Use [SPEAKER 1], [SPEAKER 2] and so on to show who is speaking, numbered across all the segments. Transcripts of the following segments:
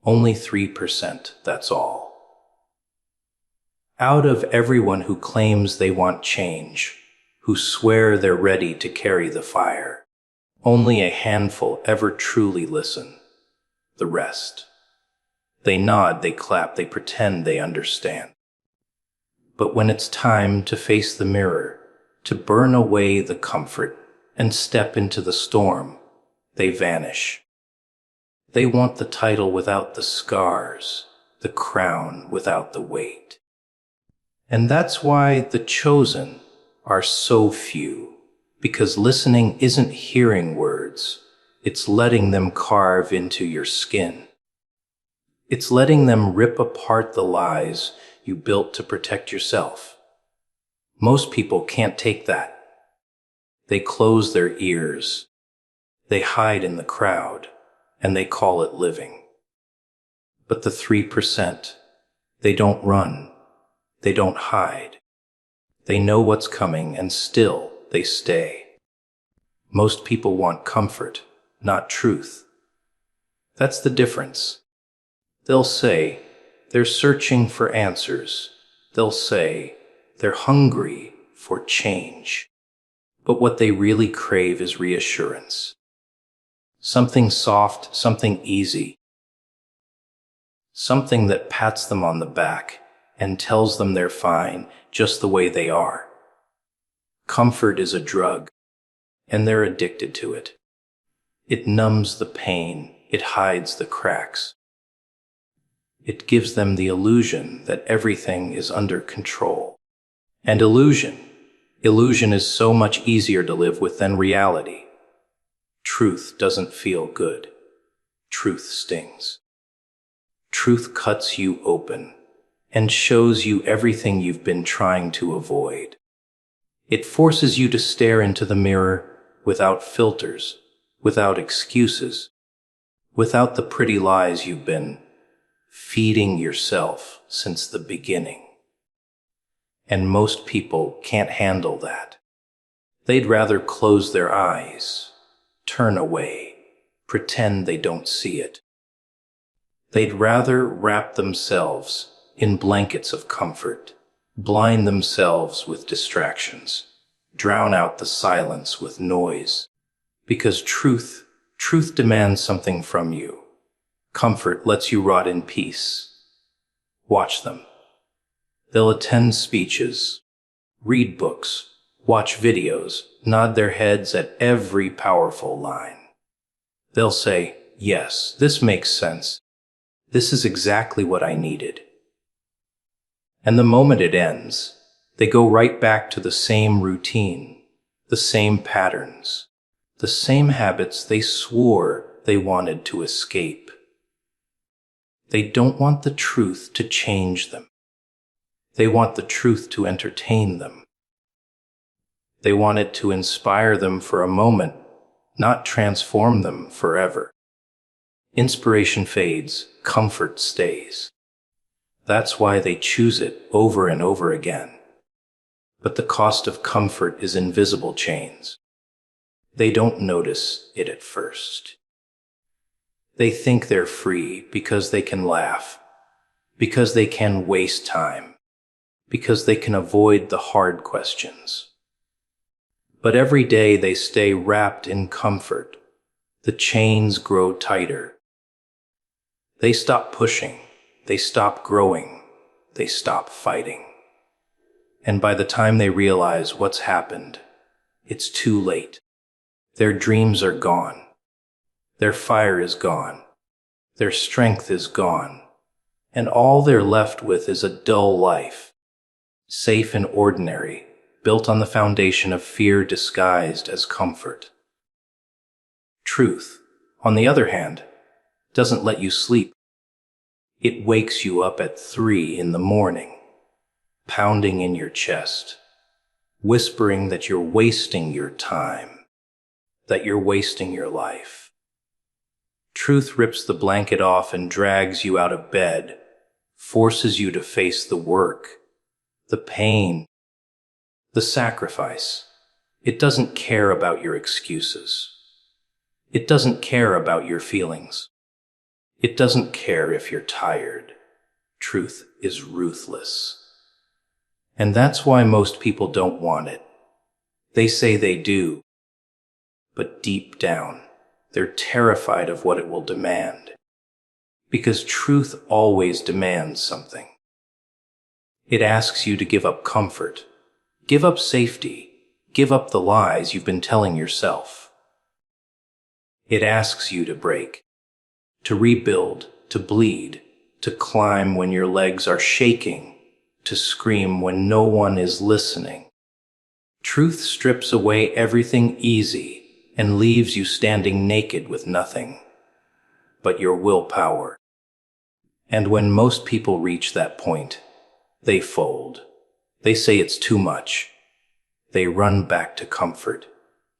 [SPEAKER 1] Only 3%, that's all. Out of everyone who claims they want change, who swear they're ready to carry the fire, only a handful ever truly listen. The rest. They nod, they clap, they pretend they understand. But when it's time to face the mirror, to burn away the comfort and step into the storm, they vanish. They want the title without the scars, the crown without the weight. And that's why the chosen are so few, because listening isn't hearing words, it's letting them carve into your skin. It's letting them rip apart the lies you built to protect yourself. Most people can't take that. They close their ears, they hide in the crowd, and they call it living. But the 3%, they don't run, they don't hide. They know what's coming, and still they stay. Most people want comfort, not truth. That's the difference. They'll say they're searching for answers. They'll say they're hungry for change. But what they really crave is reassurance. Something soft, something easy. Something that pats them on the back and tells them they're fine just the way they are. Comfort is a drug, and they're addicted to it. It numbs the pain, it hides the cracks. It gives them the illusion that everything is under control. And illusion is so much easier to live with than reality. Truth doesn't feel good. Truth stings. Truth cuts you open and shows you everything you've been trying to avoid. It forces you to stare into the mirror without filters, without excuses, without the pretty lies you've been feeding yourself since the beginning. And most people can't handle that. They'd rather close their eyes, turn away, pretend they don't see it. They'd rather wrap themselves in blankets of comfort, blind themselves with distractions, drown out the silence with noise. Because truth demands something from you. Comfort lets you rot in peace. Watch them. They'll attend speeches, read books, watch videos, nod their heads at every powerful line. They'll say, "Yes, this makes sense. This is exactly what I needed." And the moment it ends, they go right back to the same routine, the same patterns, the same habits they swore they wanted to escape. They don't want the truth to change them. They want the truth to entertain them. They want it to inspire them for a moment, not transform them forever. Inspiration fades, comfort stays. That's why they choose it over and over again. But the cost of comfort is invisible chains. They don't notice it at first. They think they're free because they can laugh, because they can waste time, because they can avoid the hard questions. But every day they stay wrapped in comfort. The chains grow tighter. They stop pushing. They stop growing. They stop fighting. And by the time they realize what's happened, it's too late. Their dreams are gone. Their fire is gone. Their strength is gone. And all they're left with is a dull life, safe and ordinary, built on the foundation of fear disguised as comfort. Truth, on the other hand, doesn't let you sleep. It wakes you up at 3 in the morning, pounding in your chest, whispering that you're wasting your time, that you're wasting your life. Truth rips the blanket off and drags you out of bed, forces you to face the work, the pain, the sacrifice. It doesn't care about your excuses. It doesn't care about your feelings. It doesn't care if you're tired. Truth is ruthless. And that's why most people don't want it. They say they do, but deep down, they're terrified of what it will demand. Because truth always demands something. It asks you to give up comfort, give up safety, give up the lies you've been telling yourself. It asks you to break, to rebuild, to bleed, to climb when your legs are shaking, to scream when no one is listening. Truth strips away everything easy and leaves you standing naked with nothing but your willpower. And when most people reach that point, they fold. They say it's too much. They run back to comfort,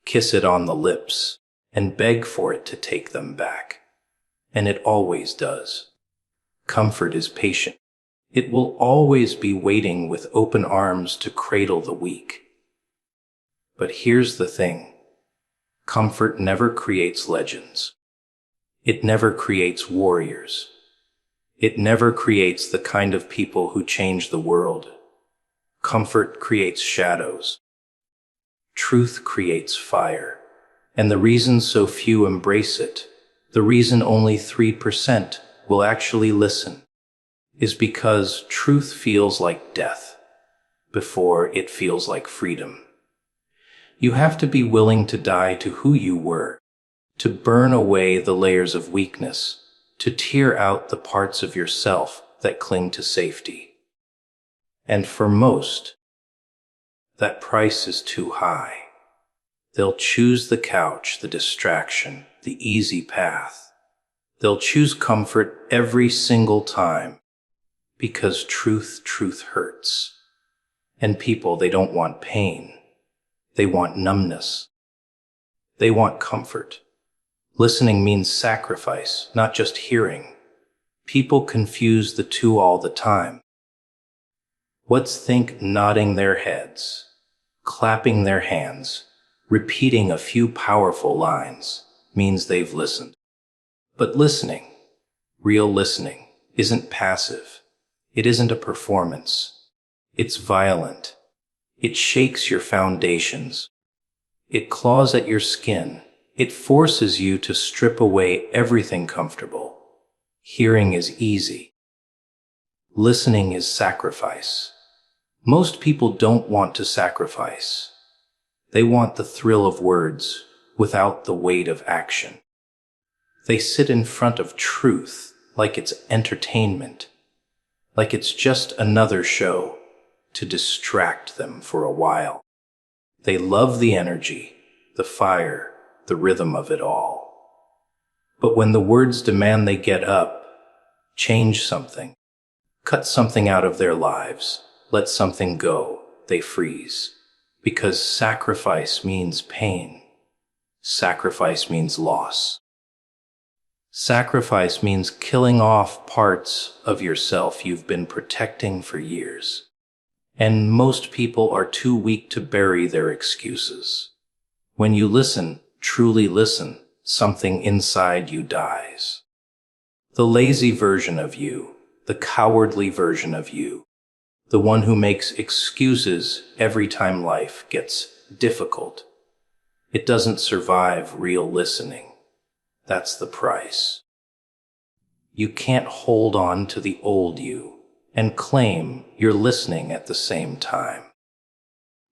[SPEAKER 1] kiss it on the lips, and beg for it to take them back. And it always does. Comfort is patient. It will always be waiting with open arms to cradle the weak. But here's the thing. Comfort never creates legends. It never creates warriors. It never creates the kind of people who change the world. Comfort creates shadows. Truth creates fire. And the reason so few embrace it, the reason only 3% will actually listen, is because truth feels like death before it feels like freedom. You have to be willing to die to who you were, to burn away the layers of weakness, to tear out the parts of yourself that cling to safety. And for most, that price is too high. They'll choose the couch, the distraction, the easy path. They'll choose comfort every single time because truth hurts. And people, they don't want pain. They want numbness. They want comfort. Listening means sacrifice, not just hearing. People confuse the two all the time. What's think nodding their heads, clapping their hands, repeating a few powerful lines means they've listened. But listening, real listening, isn't passive. It isn't a performance. It's violent. It shakes your foundations. It claws at your skin. It forces you to strip away everything comfortable. Hearing is easy. Listening is sacrifice. Most people don't want to sacrifice. They want the thrill of words without the weight of action. They sit in front of truth like it's entertainment, like it's just another show to distract them for a while. They love the energy, the fire, the rhythm of it all. But when the words demand they get up, change something, cut something out of their lives, let something go, they freeze. Because sacrifice means pain. Sacrifice means loss. Sacrifice means killing off parts of yourself you've been protecting for years. And most people are too weak to bury their excuses. When you listen, truly listen, something inside you dies. The lazy version of you, the cowardly version of you, the one who makes excuses every time life gets difficult. It doesn't survive real listening. That's the price. You can't hold on to the old you and claim you're listening at the same time.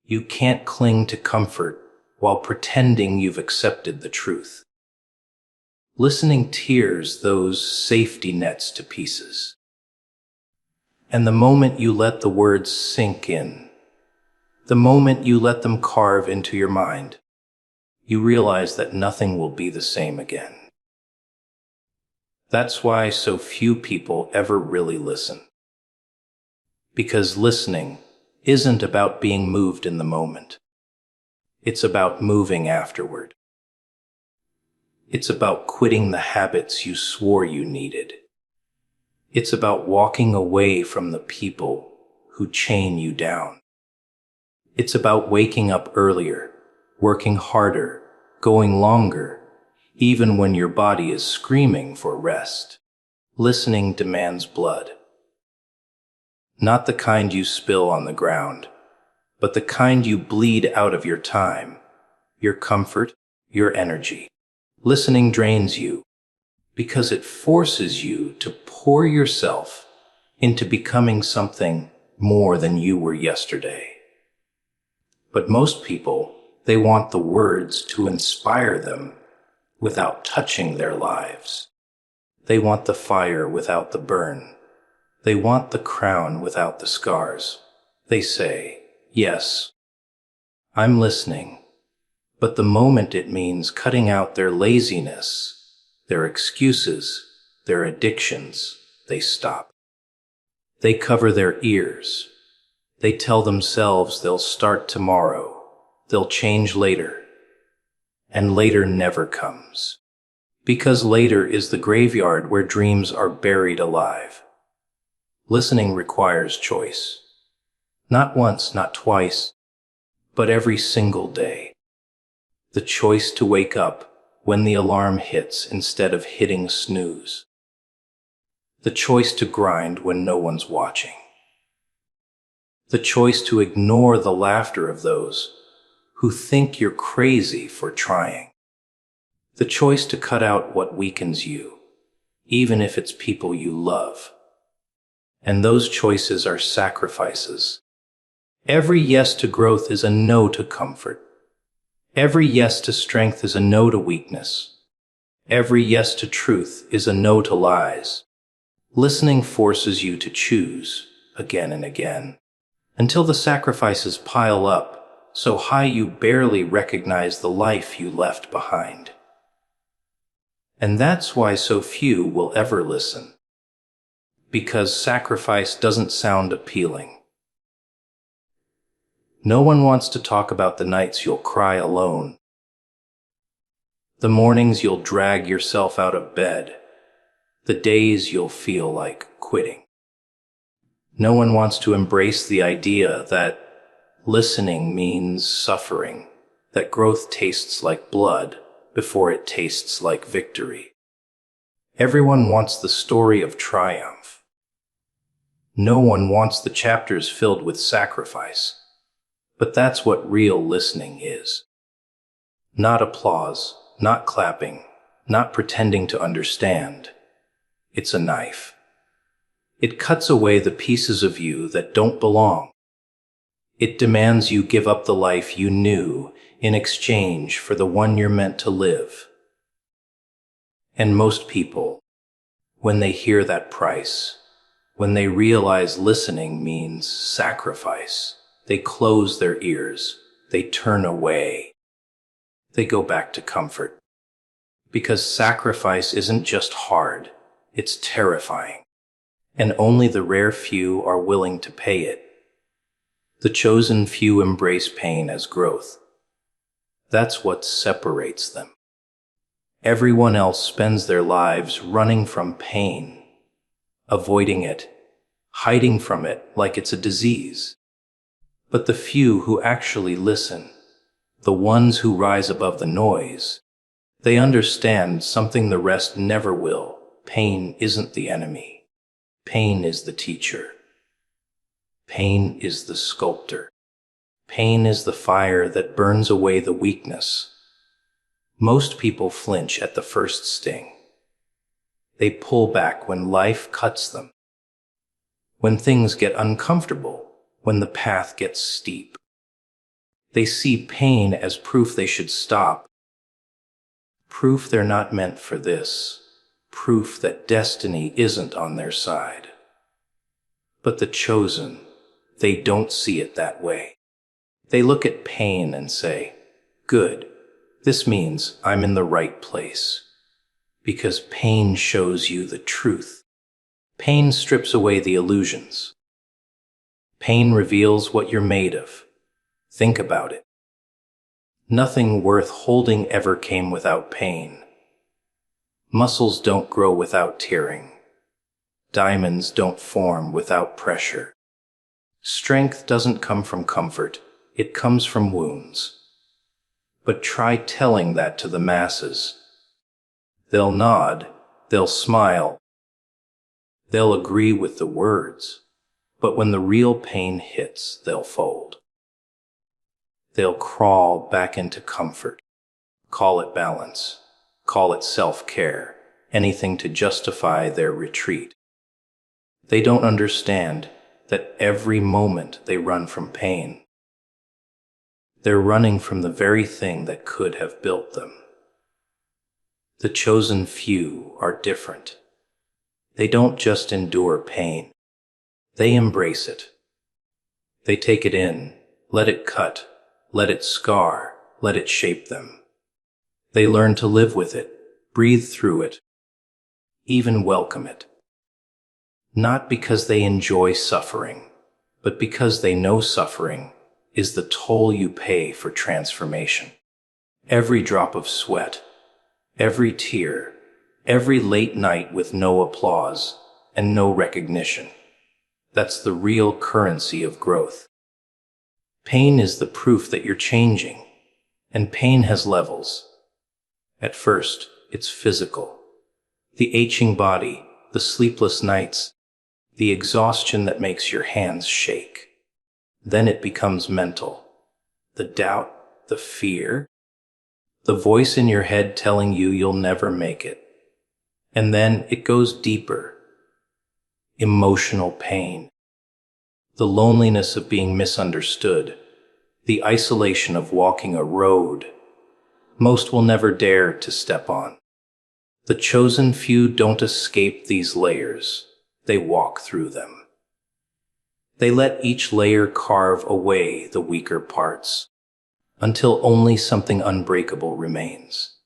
[SPEAKER 1] You can't cling to comfort while pretending you've accepted the truth. Listening tears those safety nets to pieces. And the moment you let the words sink in, the moment you let them carve into your mind, you realize that nothing will be the same again. That's why so few people ever really listen. Because listening isn't about being moved in the moment. It's about moving afterward. It's about quitting the habits you swore you needed. It's about walking away from the people who chain you down. It's about waking up earlier, working harder, going longer, even when your body is screaming for rest. Listening demands blood. Not the kind you spill on the ground, but the kind you bleed out of your time, your comfort, your energy. Listening drains you because it forces you to pour yourself into becoming something more than you were yesterday. But most people, they want the words to inspire them without touching their lives. They want the fire without the burn. They want the crown without the scars. They say, yes, I'm listening. But the moment it means cutting out their laziness, their excuses, their addictions, they stop. They cover their ears. They tell themselves they'll start tomorrow, they'll change later. And later never comes. Because later is the graveyard where dreams are buried alive. Listening requires choice. Not once, not twice, but every single day. The choice to wake up when the alarm hits instead of hitting snooze. The choice to grind when no one's watching. The choice to ignore the laughter of those who think you're crazy for trying. The choice to cut out what weakens you, even if it's people you love. And those choices are sacrifices. Every yes to growth is a no to comfort. Every yes to strength is a no to weakness. Every yes to truth is a no to lies. Listening forces you to choose again and again, until the sacrifices pile up so high you barely recognize the life you left behind. And that's why so few will ever listen. Because sacrifice doesn't sound appealing. No one wants to talk about the nights you'll cry alone, the mornings you'll drag yourself out of bed, the days you'll feel like quitting. No one wants to embrace the idea that listening means suffering, that growth tastes like blood before it tastes like victory. Everyone wants the story of triumph. No one wants the chapters filled with sacrifice. But that's what real listening is. Not applause, not clapping, not pretending to understand. It's a knife. It cuts away the pieces of you that don't belong. It demands you give up the life you knew in exchange for the one you're meant to live. And most people, when they hear that price, when they realize listening means sacrifice, they close their ears, they turn away, they go back to comfort. Because sacrifice isn't just hard, it's terrifying. And only the rare few are willing to pay it. The chosen few embrace pain as growth. That's what separates them. Everyone else spends their lives running from pain, avoiding it, hiding from it like it's a disease. But the few who actually listen, the ones who rise above the noise, they understand something the rest never will. Pain isn't the enemy. Pain is the teacher. Pain is the sculptor. Pain is the fire that burns away the weakness. Most people flinch at the first sting. They pull back when life cuts them. When things get uncomfortable, when the path gets steep. They see pain as proof they should stop. Proof they're not meant for this. Proof that destiny isn't on their side. But the chosen, they don't see it that way. They look at pain and say, good, this means I'm in the right place. Because pain shows you the truth. Pain strips away the illusions. Pain reveals what you're made of. Think about it. Nothing worth holding ever came without pain. Muscles don't grow without tearing. Diamonds don't form without pressure. Strength doesn't come from comfort, it comes from wounds. But try telling that to the masses. They'll nod, they'll smile, They'll agree with the words, but when the real pain hits, they'll fold. They'll crawl back into comfort. Call it balance. Call it self-care. Anything to justify their retreat. They don't understand that every moment they run from pain, they're running from the very thing that could have built them. The chosen few are different. They don't just endure pain. They embrace it. They take it in, let it cut, let it scar, let it shape them. They learn to live with it, breathe through it, even welcome it. Not because they enjoy suffering, but because they know suffering is the toll you pay for transformation. Every drop of sweat, every tear, every late night with no applause and no recognition. That's the real currency of growth. Pain is the proof that you're changing, and pain has levels. At first, it's physical. The aching body, the sleepless nights, the exhaustion that makes your hands shake. Then it becomes mental. The doubt, the fear, the voice in your head telling you you'll never make it. And then it goes deeper. Emotional pain. The loneliness of being misunderstood. The isolation of walking a road most will never dare to step on. The chosen few don't escape these layers. They walk through them. They let each layer carve away the weaker parts until only something unbreakable remains.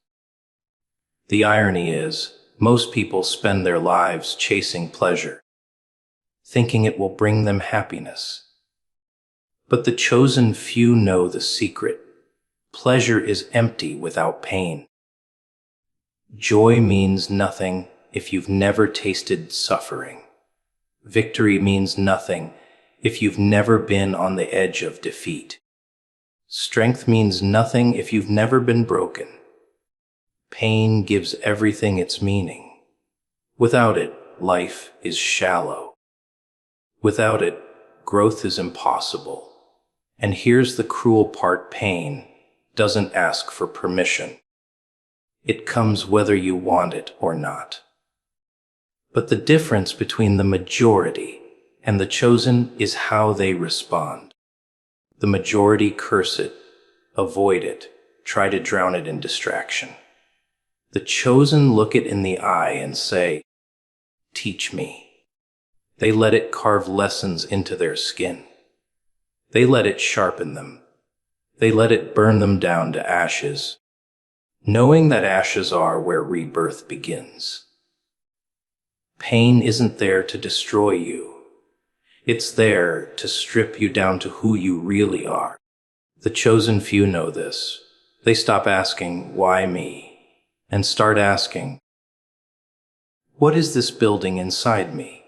[SPEAKER 1] The irony is, most people spend their lives chasing pleasure, thinking it will bring them happiness. But the chosen few know the secret. Pleasure is empty without pain. Joy means nothing if you've never tasted suffering. Victory means nothing if you've never been on the edge of defeat. Strength means nothing if you've never been broken. Pain gives everything its meaning. Without it, life is shallow. Without it, growth is impossible. And here's the cruel part: pain doesn't ask for permission. It comes whether you want it or not. But the difference between the majority and the chosen is how they respond. The majority curse it, avoid it, try to drown it in distraction. The chosen look it in the eye and say, "Teach me." They let it carve lessons into their skin. They let it sharpen them. They let it burn them down to ashes, knowing that ashes are where rebirth begins. Pain isn't there to destroy you. It's there to strip you down to who you really are. The chosen few know this. They stop asking, "Why me?" and start asking, "What is this building inside me?"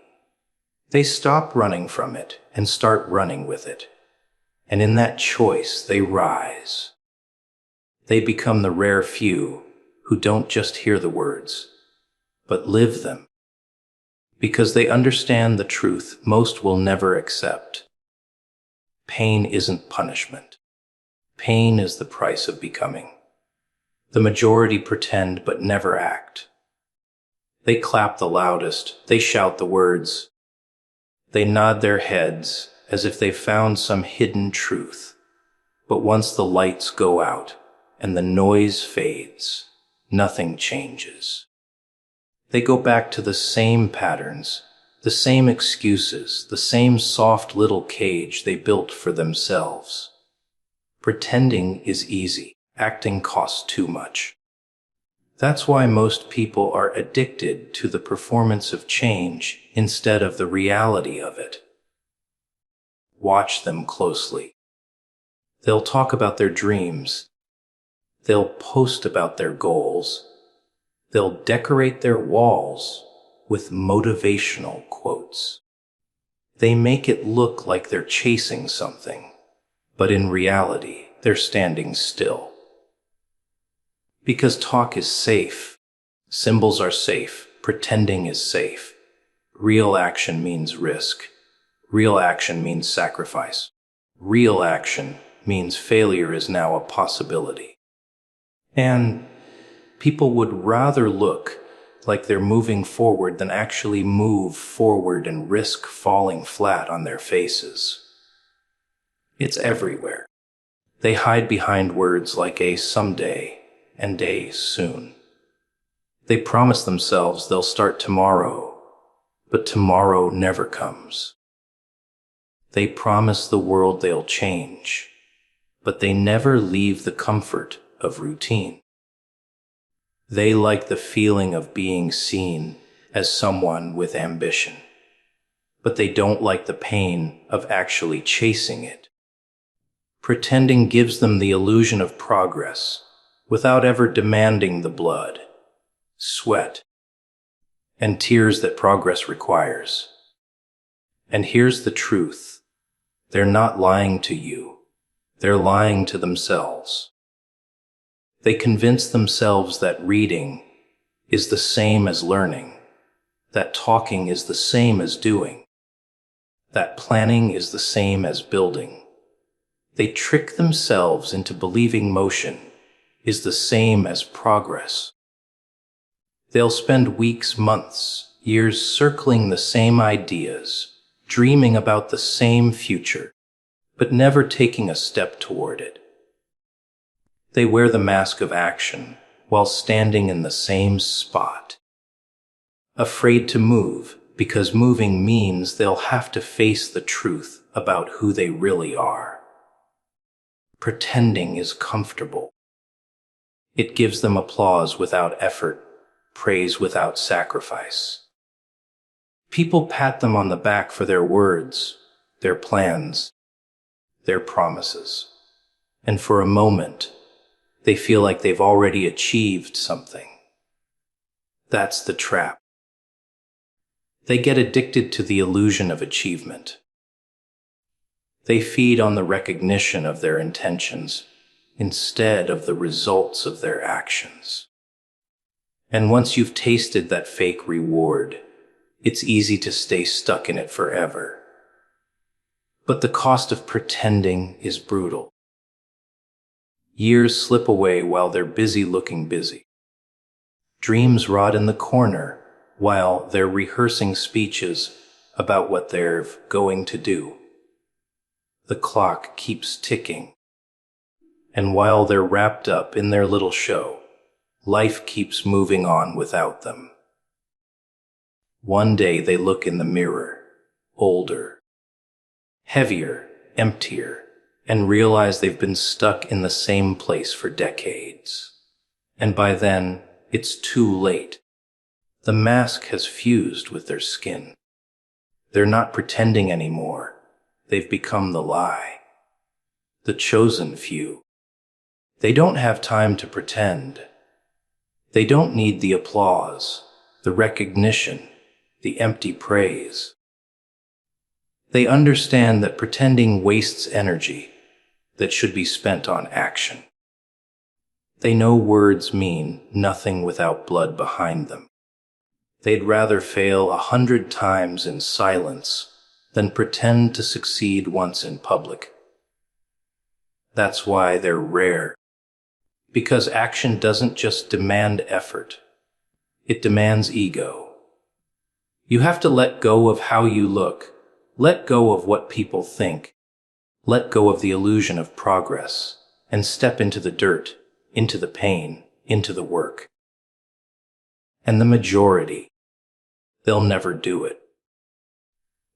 [SPEAKER 1] They stop running from it and start running with it. And in that choice, they rise. They become the rare few who don't just hear the words, but live them. Because they understand the truth most will never accept. Pain isn't punishment. Pain is the price of becoming. The majority pretend but never act. They clap the loudest, they shout the words. They nod their heads as if they found some hidden truth. But once the lights go out and the noise fades, nothing changes. They go back to the same patterns, the same excuses, the same soft little cage they built for themselves. Pretending is easy. Acting costs too much. That's why most people are addicted to the performance of change instead of the reality of it. Watch them closely. They'll talk about their dreams. They'll post about their goals. They'll decorate their walls with motivational quotes. They make it look like they're chasing something, but in reality, they're standing still. Because talk is safe, symbols are safe, pretending is safe. Real action means risk. Real action means sacrifice. Real action means failure is now a possibility. And people would rather look like they're moving forward than actually move forward and risk falling flat on their faces. It's everywhere. They hide behind words like a someday and a soon. They promise themselves they'll start tomorrow, but tomorrow never comes. They promise the world they'll change, but they never leave the comfort of routine. They like the feeling of being seen as someone with ambition, but they don't like the pain of actually chasing it. Pretending gives them the illusion of progress without ever demanding the blood, sweat, and tears that progress requires. And here's the truth. They're not lying to you. They're lying to themselves. They convince themselves that reading is the same as learning, that talking is the same as doing, that planning is the same as building. They trick themselves into believing motion is the same as progress. They'll spend weeks, months, years circling the same ideas, dreaming about the same future, but never taking a step toward it. They wear the mask of action while standing in the same spot, afraid to move because moving means they'll have to face the truth about who they really are. Pretending is comfortable. It gives them applause without effort, praise without sacrifice. People pat them on the back for their words, their plans, their promises. And for a moment, they feel like they've already achieved something. That's the trap. They get addicted to the illusion of achievement. They feed on the recognition of their intentions instead of the results of their actions. And once you've tasted that fake reward, it's easy to stay stuck in it forever. But the cost of pretending is brutal. Years slip away while they're busy looking busy. Dreams rot in the corner while they're rehearsing speeches about what they're going to do. The clock keeps ticking. And while they're wrapped up in their little show, life keeps moving on without them. One day they look in the mirror, older, heavier, emptier, and realize they've been stuck in the same place for decades. And by then, it's too late. The mask has fused with their skin. They're not pretending anymore. They've become the lie, the chosen few. They don't have time to pretend. They don't need the applause, the recognition, the empty praise. They understand that pretending wastes energy that should be spent on action. They know words mean nothing without blood behind them. They'd rather fail 100 times in silence than pretend to succeed once in public. That's why they're rare. Because action doesn't just demand effort. It demands ego. You have to let go of how you look, let go of what people think, let go of the illusion of progress, and step into the dirt, into the pain, into the work. And the majority, they'll never do it.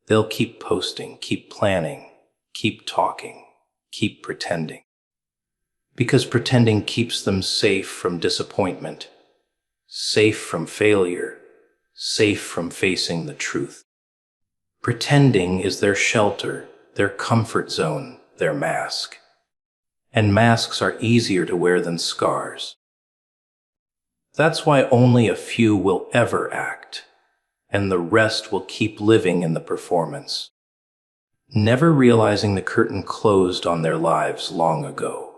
[SPEAKER 1] They'll keep posting, keep planning, keep talking, keep pretending. Because pretending keeps them safe from disappointment, safe from failure, safe from facing the truth. Pretending is their shelter, their comfort zone, their mask. And masks are easier to wear than scars. That's why only a few will ever act, and the rest will keep living in the performance, never realizing the curtain closed on their lives long ago.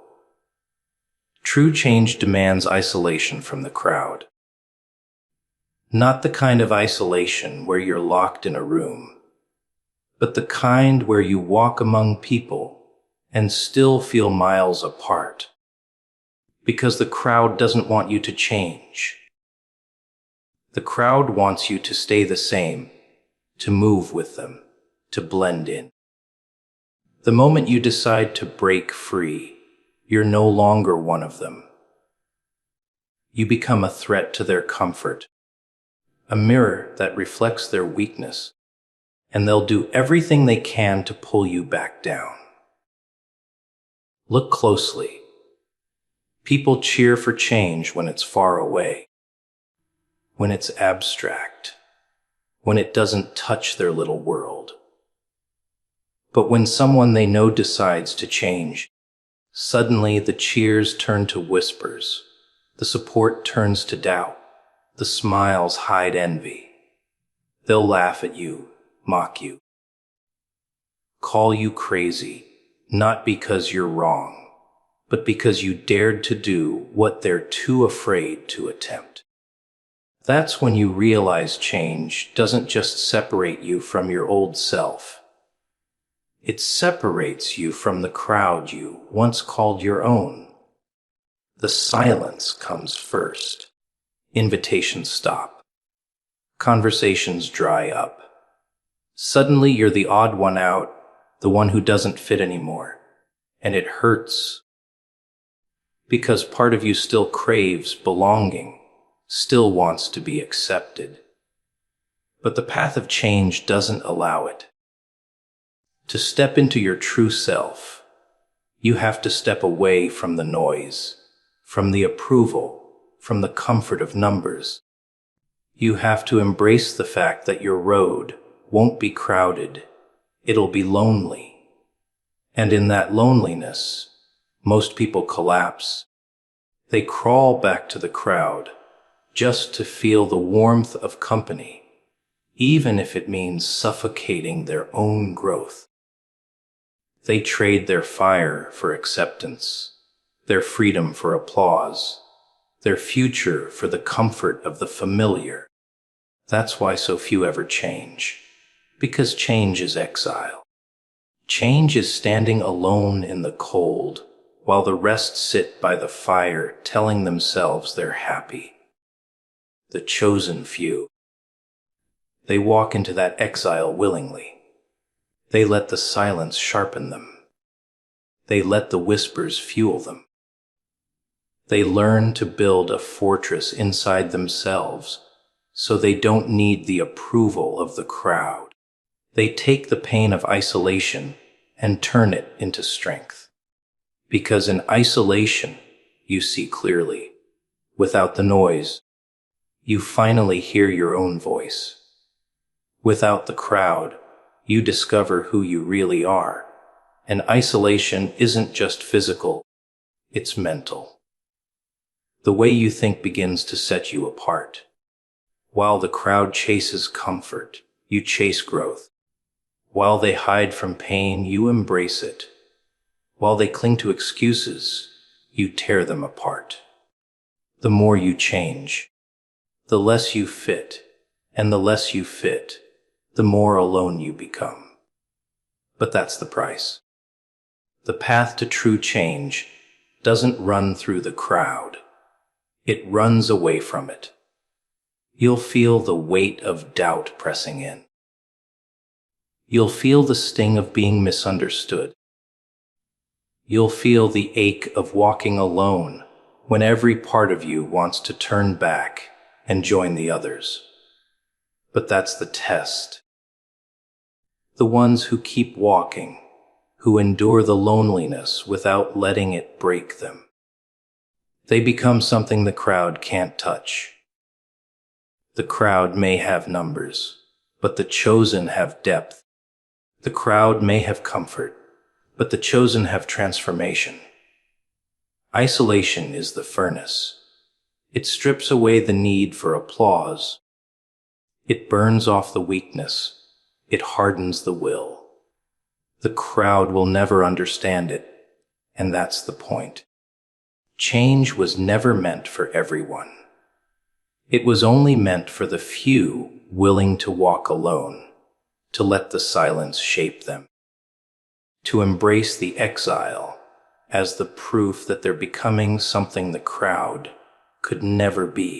[SPEAKER 1] True change demands isolation from the crowd. Not the kind of isolation where you're locked in a room, but the kind where you walk among people and still feel miles apart. Because the crowd doesn't want you to change. The crowd wants you to stay the same, to move with them, to blend in. The moment you decide to break free, you're no longer one of them. You become a threat to their comfort, a mirror that reflects their weakness, and they'll do everything they can to pull you back down. Look closely. People cheer for change when it's far away, when it's abstract, when it doesn't touch their little world. But when someone they know decides to change, suddenly the cheers turn to whispers, the support turns to doubt, the smiles hide envy. They'll laugh at you, mock you, call you crazy, not because you're wrong, but because you dared to do what they're too afraid to attempt. That's when you realize change doesn't just separate you from your old self. It separates you from the crowd you once called your own. The silence comes first. Invitations stop. Conversations dry up. Suddenly you're the odd one out, the one who doesn't fit anymore. And it hurts. Because part of you still craves belonging, still wants to be accepted. But the path of change doesn't allow it. To step into your true self, you have to step away from the noise, from the approval, from the comfort of numbers. You have to embrace the fact that your road won't be crowded, it'll be lonely. And in that loneliness, most people collapse. They crawl back to the crowd just to feel the warmth of company, even if it means suffocating their own growth. They trade their fire for acceptance, their freedom for applause, their future for the comfort of the familiar. That's why so few ever change, because change is exile. Change is standing alone in the cold, while the rest sit by the fire telling themselves they're happy. The chosen few. They walk into that exile willingly. They let the silence sharpen them. They let the whispers fuel them. They learn to build a fortress inside themselves so they don't need the approval of the crowd. They take the pain of isolation and turn it into strength. Because in isolation, you see clearly. Without the noise, you finally hear your own voice. Without the crowd, you discover who you really are. And isolation isn't just physical, it's mental. The way you think begins to set you apart. While the crowd chases comfort, you chase growth. While they hide from pain, you embrace it. While they cling to excuses, you tear them apart. The more you change, the less you fit, and the less you fit, the more alone you become. But that's the price. The path to true change doesn't run through the crowd. It runs away from it. You'll feel the weight of doubt pressing in. You'll feel the sting of being misunderstood. You'll feel the ache of walking alone when every part of you wants to turn back and join the others. But that's the test. The ones who keep walking, who endure the loneliness without letting it break them. They become something the crowd can't touch. The crowd may have numbers, but the chosen have depth. The crowd may have comfort, but the chosen have transformation. Isolation is the furnace. It strips away the need for applause. It burns off the weakness. It hardens the will. The crowd will never understand it, and that's the point. Change was never meant for everyone. It was only meant for the few willing to walk alone, to let the silence shape them, to embrace the exile as the proof that they're becoming something the crowd could never be.